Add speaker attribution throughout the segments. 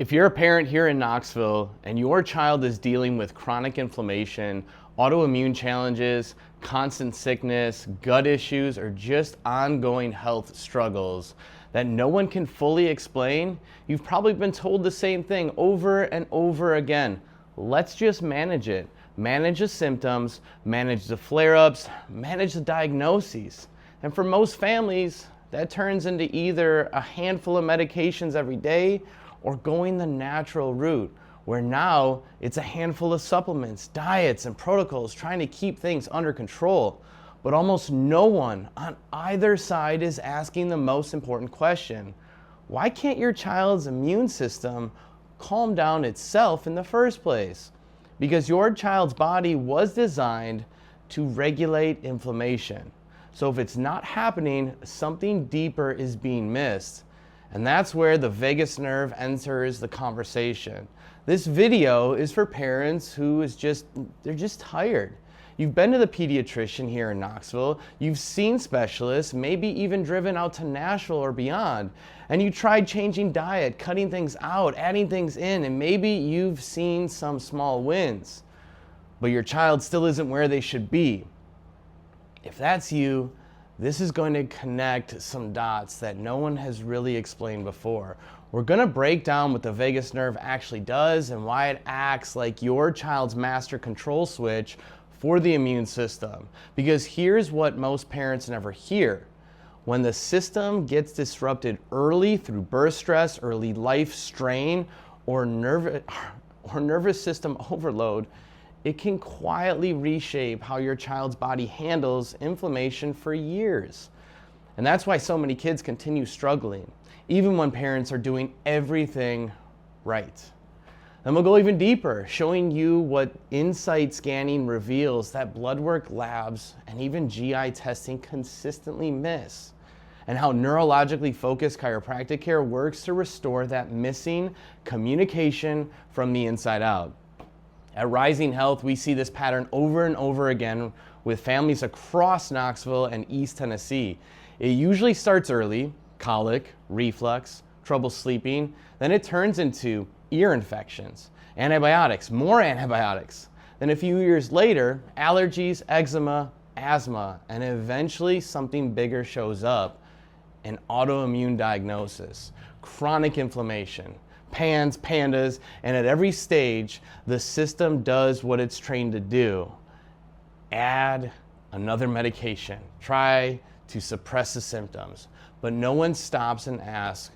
Speaker 1: If you're a parent here in Knoxville and your child is dealing with chronic inflammation, autoimmune challenges, constant sickness, gut issues, or just ongoing health struggles that no one can fully explain, you've probably been told the same thing over and over again. Let's just manage it. Manage the symptoms, manage the flare-ups, manage the diagnoses. And for most families, that turns into either a handful of medications every day or going the natural route, where now it's a handful of supplements, diets, and protocols trying to keep things under control. But almost no one on either side is asking the most important question: why can't your child's immune system calm down itself in the first place? Because your child's body was designed to regulate inflammation. So if it's not happening, something deeper is being missed. And that's where the vagus nerve enters the conversation. This video is for parents who they're just tired. You've been to the pediatrician here in Knoxville, you've seen specialists, maybe even driven out to Nashville or beyond, and you tried changing diet, cutting things out, adding things in, and maybe you've seen some small wins, but your child still isn't where they should be. If that's you, this is going to connect some dots that no one has really explained before. We're going to break down what the vagus nerve actually does and why it acts like your child's master control switch for the immune system. Because here's what most parents never hear. When the system gets disrupted early through birth stress, early life strain, or nervous system overload, it can quietly reshape how your child's body handles inflammation for years. And that's why so many kids continue struggling, even when parents are doing everything right. Then we'll go even deeper, showing you what insight scanning reveals that blood work labs and even GI testing consistently miss, and how neurologically focused chiropractic care works to restore that missing communication from the inside out. At Rising Health, we see this pattern over and over again with families across Knoxville and East Tennessee. It usually starts early: colic, reflux, trouble sleeping. Then it turns into ear infections, antibiotics, more antibiotics. Then a few years later, allergies, eczema, asthma, and eventually something bigger shows up: an autoimmune diagnosis, chronic inflammation, PANS, PANDAS, and at every stage, the system does what it's trained to do: add another medication, try to suppress the symptoms. But no one stops and asks,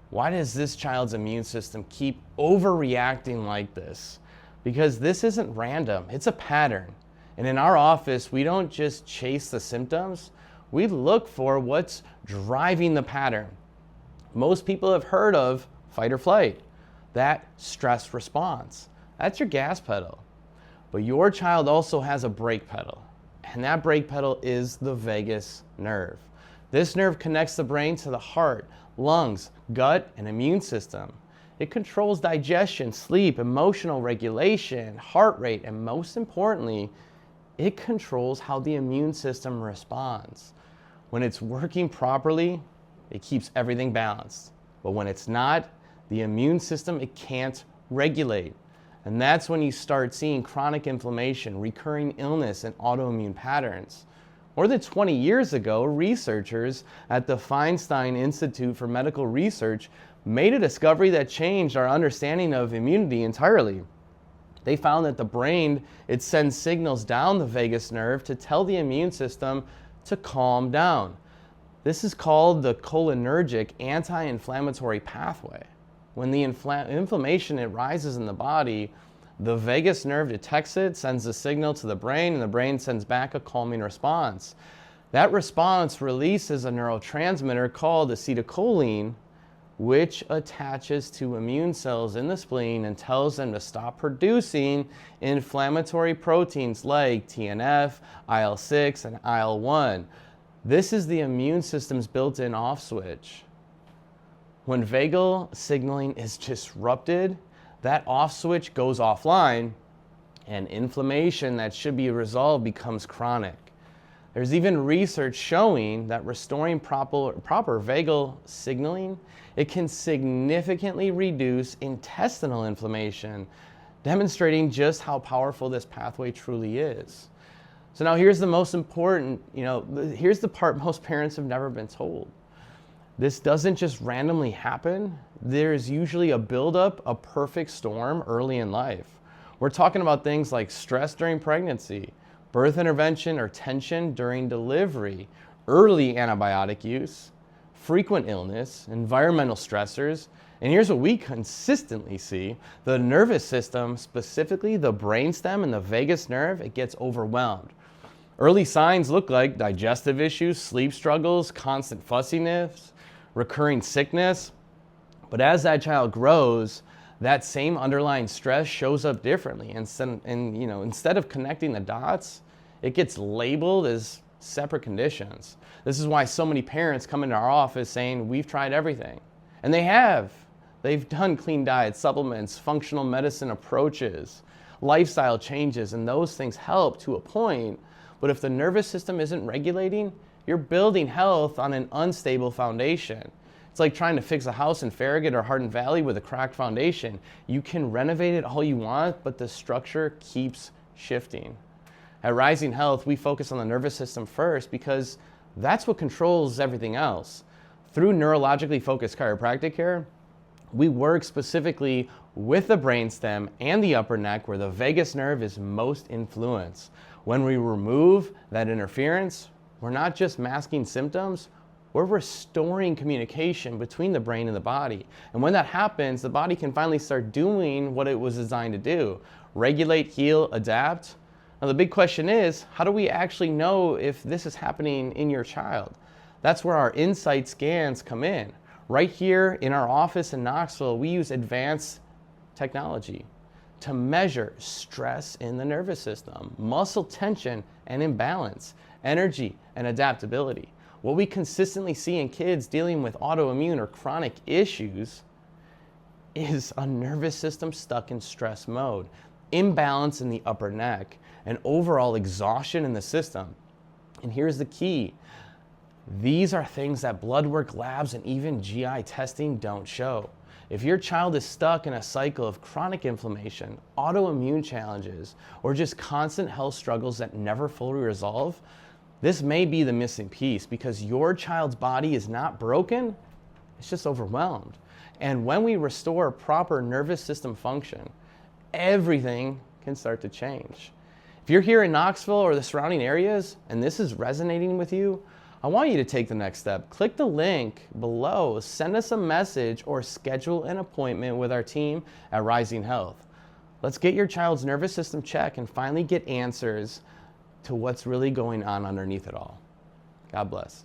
Speaker 1: why does this child's immune system keep overreacting like this? Because this isn't random, it's a pattern. And in our office, we don't just chase the symptoms, we look for what's driving the pattern. Most people have heard of fight or flight, that stress response. That's your gas pedal. But your child also has a brake pedal, and that brake pedal is the vagus nerve. This nerve connects the brain to the heart, lungs, gut, and immune system. It controls digestion, sleep, emotional regulation, heart rate, and most importantly, it controls how the immune system responds. When it's working properly, it keeps everything balanced. But when it's not, the immune system, it can't regulate. And that's when you start seeing chronic inflammation, recurring illness, and autoimmune patterns. More than 20 years ago, researchers at the Feinstein Institute for Medical Research made a discovery that changed our understanding of immunity entirely. They found that the brain, it sends signals down the vagus nerve to tell the immune system to calm down. This is called the cholinergic anti-inflammatory pathway. When the inflammation it rises in the body, the vagus nerve detects it, sends a signal to the brain, and the brain sends back a calming response. That response releases a neurotransmitter called acetylcholine, which attaches to immune cells in the spleen and tells them to stop producing inflammatory proteins like TNF, IL-6, and IL-1. This is the immune system's built-in off switch. When vagal signaling is disrupted, that off switch goes offline, and inflammation that should be resolved becomes chronic. There's even research showing that restoring proper vagal signaling, it can significantly reduce intestinal inflammation, demonstrating just how powerful this pathway truly is. So now here's the most important, here's the part most parents have never been told. This doesn't just randomly happen. There's usually a buildup, a perfect storm early in life. We're talking about things like stress during pregnancy, birth intervention or tension during delivery, early antibiotic use, frequent illness, environmental stressors, and here's what we consistently see: the nervous system, specifically the brainstem and the vagus nerve, it gets overwhelmed. Early signs look like digestive issues, sleep struggles, constant fussiness, recurring sickness. But as that child grows, that same underlying stress shows up differently. Instead of connecting the dots, it gets labeled as separate conditions. This is why so many parents come into our office saying, we've tried everything. And they have. They've done clean diet, supplements, functional medicine approaches, lifestyle changes, and those things help to a point. But if the nervous system isn't regulating, you're building health on an unstable foundation. It's like trying to fix a house in Farragut or Hardin Valley with a cracked foundation. You can renovate it all you want, but the structure keeps shifting. At Rising Health, we focus on the nervous system first because that's what controls everything else. Through neurologically focused chiropractic care, we work specifically with the brainstem and the upper neck where the vagus nerve is most influenced. When we remove that interference, we're not just masking symptoms, we're restoring communication between the brain and the body. And when that happens, the body can finally start doing what it was designed to do: regulate, heal, adapt. Now the big question is, how do we actually know if this is happening in your child? That's where our insight scans come in. Right here in our office in Knoxville, we use advanced technology to measure stress in the nervous system, muscle tension and imbalance, energy and adaptability. What we consistently see in kids dealing with autoimmune or chronic issues is a nervous system stuck in stress mode, imbalance in the upper neck, and overall exhaustion in the system. And here's the key. These are things that blood work, labs, and even GI testing don't show. If your child is stuck in a cycle of chronic inflammation, autoimmune challenges, or just constant health struggles that never fully resolve, this may be the missing piece, because your child's body is not broken, it's just overwhelmed. And when we restore proper nervous system function, everything can start to change. If you're here in Knoxville or the surrounding areas and this is resonating with you, I want you to take the next step. Click the link below, send us a message, or schedule an appointment with our team at Rising Health. Let's get your child's nervous system checked and finally get answers to what's really going on underneath it all. God bless.